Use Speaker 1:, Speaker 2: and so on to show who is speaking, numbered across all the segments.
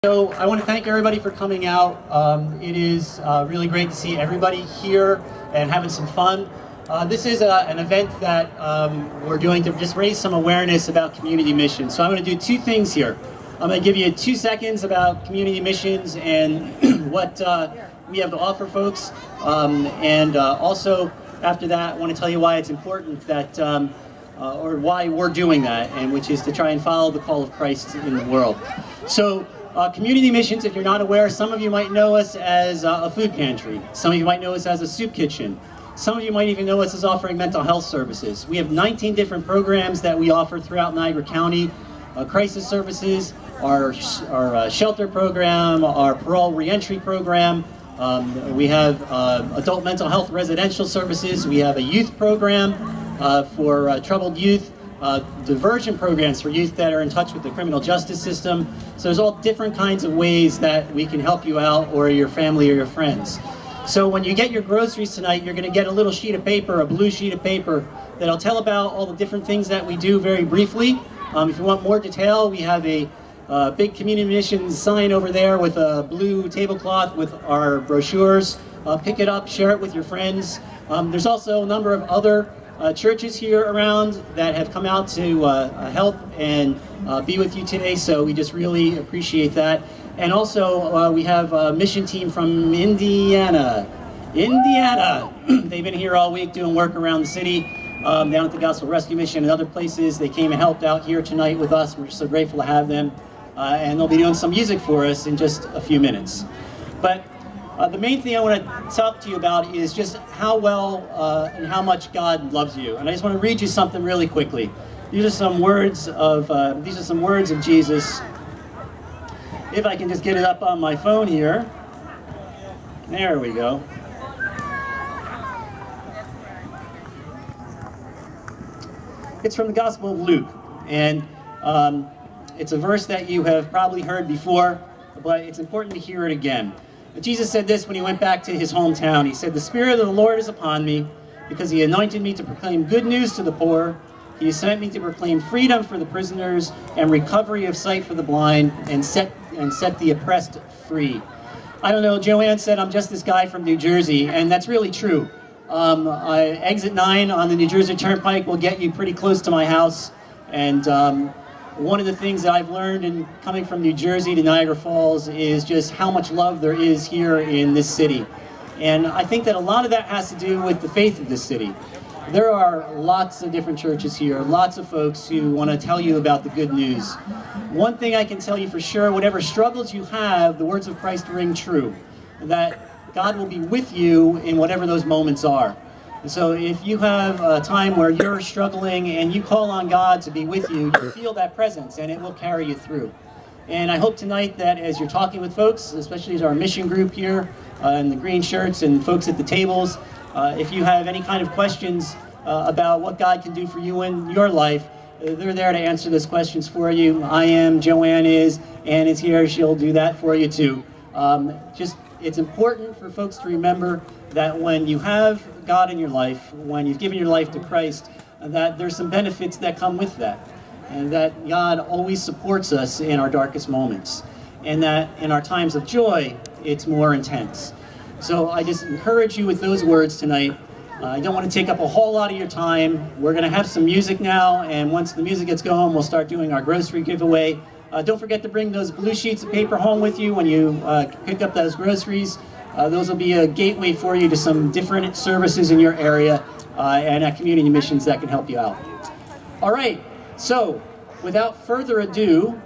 Speaker 1: So I want to thank everybody for coming out. It is really great to see everybody here and having some fun. This is an event that we're doing to just raise some awareness about community missions. So I'm going to do two things here. I'm going to give you 2 seconds about community missions and what we have to offer folks. Also after that, I want to tell you why it's important that, or why we're doing that, and which is to try and follow the call of Christ in the world. So community missions, if you're not aware, some of you might know us as a food pantry. Some of you might know us as a soup kitchen. Some of you might even know us as offering mental health services. We have 19 different programs that we offer throughout Niagara County. Crisis services, our shelter program, our parole reentry program. We have adult mental health residential services. We have a youth program for troubled youth. Diversion programs for youth that are in touch with the criminal justice system. So there's all different kinds of ways that we can help you out, or your family or your friends. So when you get your groceries tonight, you're going to get a little sheet of paper, a blue sheet of paper, that'll tell about all the different things that we do very briefly. If you want more detail, we have a big community missions sign over there with a blue tablecloth with our brochures. Pick it up, share it with your friends. There's also a number of other churches here around that have come out to help and be with you today, so we just really appreciate that. And also we have a mission team from Indiana. They've been here all week doing work around the city, down at the Gospel Rescue Mission and other places. They came and helped out here tonight with us. We're so grateful to have them. And they'll be doing some music for us in just a few minutes. But the main thing I want to talk to you about is just how well and how much God loves you. And I just want to read you something really quickly. These are some words of Jesus. If I can just get it up on my phone here. There we go. It's from the Gospel of Luke, and it's a verse that you have probably heard before, but it's important to hear it again. Jesus said this when he went back to his hometown. He said, "The Spirit of the Lord is upon me, because he anointed me to proclaim good news to the poor. He has sent me to proclaim freedom for the prisoners and recovery of sight for the blind, and set the oppressed free." I don't know, Joanne said I'm just this guy from New Jersey, and that's really true. Exit 9 on the New Jersey Turnpike will get you pretty close to my house, and one of the things that I've learned in coming from New Jersey to Niagara Falls is just how much love there is here in this city. And I think that a lot of that has to do with the faith of this city. There are lots of different churches here, lots of folks who want to tell you about the good news. One thing I can tell you for sure, whatever struggles you have, the words of Christ ring true, that God will be with you in whatever those moments are. And so if you have a time where you're struggling and you call on God to be with you, you feel that presence and it will carry you through. And I hope tonight that as you're talking with folks, especially as our mission group here in the green shirts and folks at the tables, if you have any kind of questions about what God can do for you in your life, they're there to answer those questions for you. I am, Joanne is, Ann is here, she'll do that for you too. It's important for folks to remember that when you have God in your life, when you've given your life to Christ, that there's some benefits that come with that. And that God always supports us in our darkest moments. And that in our times of joy, it's more intense. So I just encourage you with those words tonight. I don't want to take up a whole lot of your time. We're going to have some music now, and once the music gets going, we'll start doing our grocery giveaway. Don't forget to bring those blue sheets of paper home with you when you pick up those groceries. Those will be a gateway for you to some different services in your area and at community missions that can help you out. All right, so without further ado,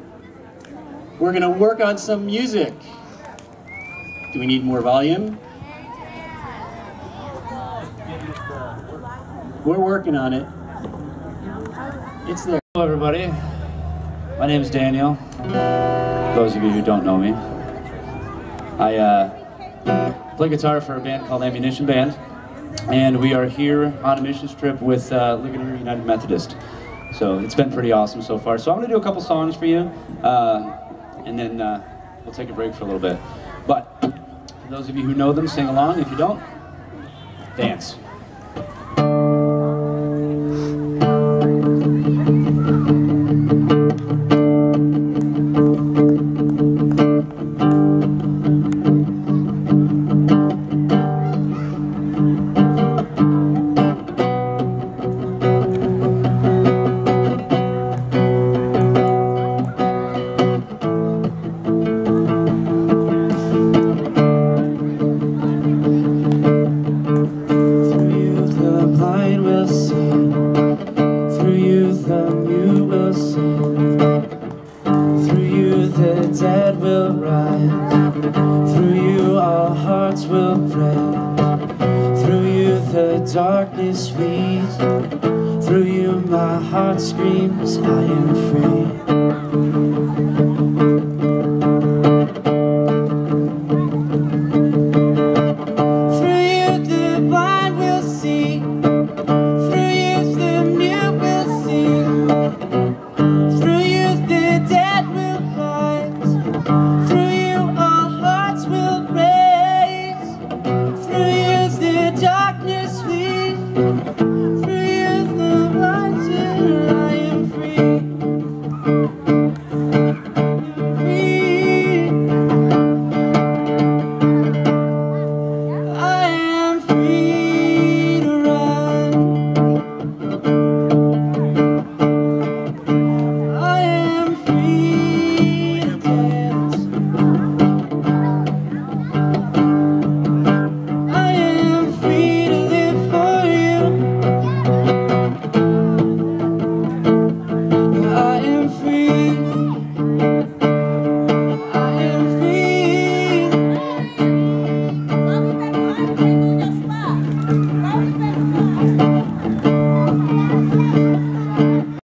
Speaker 1: we're going to work on some music. Do we need more volume? We're working on it. It's there.
Speaker 2: Hello everybody, my name is Daniel. Those of you who don't know me, I play guitar for a band called Ammunition Band, and we are here on a missions trip with Ligonier United Methodist. So it's been pretty awesome so far. So I'm going to do a couple songs for you, and then we'll take a break for a little bit. But for those of you who know them, sing along. If you don't, dance. will rise. Through you all hearts will break. Through you the darkness flees. Through you my heart screams, I am free. Through you the blind will see. Through you the mute will sing. Through you the dead will rise. Through you all hearts will raise. Through you the darkness flees. Through you the rising, I am free. Free. I am free to run. I am free to dance. I am free to live for you. I am free. I am free.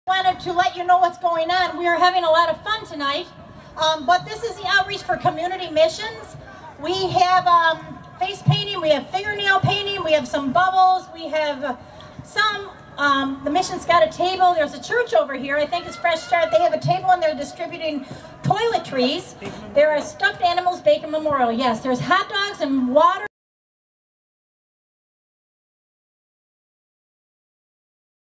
Speaker 3: Wanted to let you know what's going on. We are having a lot of fun tonight, but this is the outreach for community missions. We have face painting, we have fingernail painting, we have some bubbles, we have the mission's got a table. There's a church over here, I think it's Fresh Start. They have a table and they're distributing toiletries. There are stuffed animals, Bacon Memorial. Yes, there's hot dogs and water.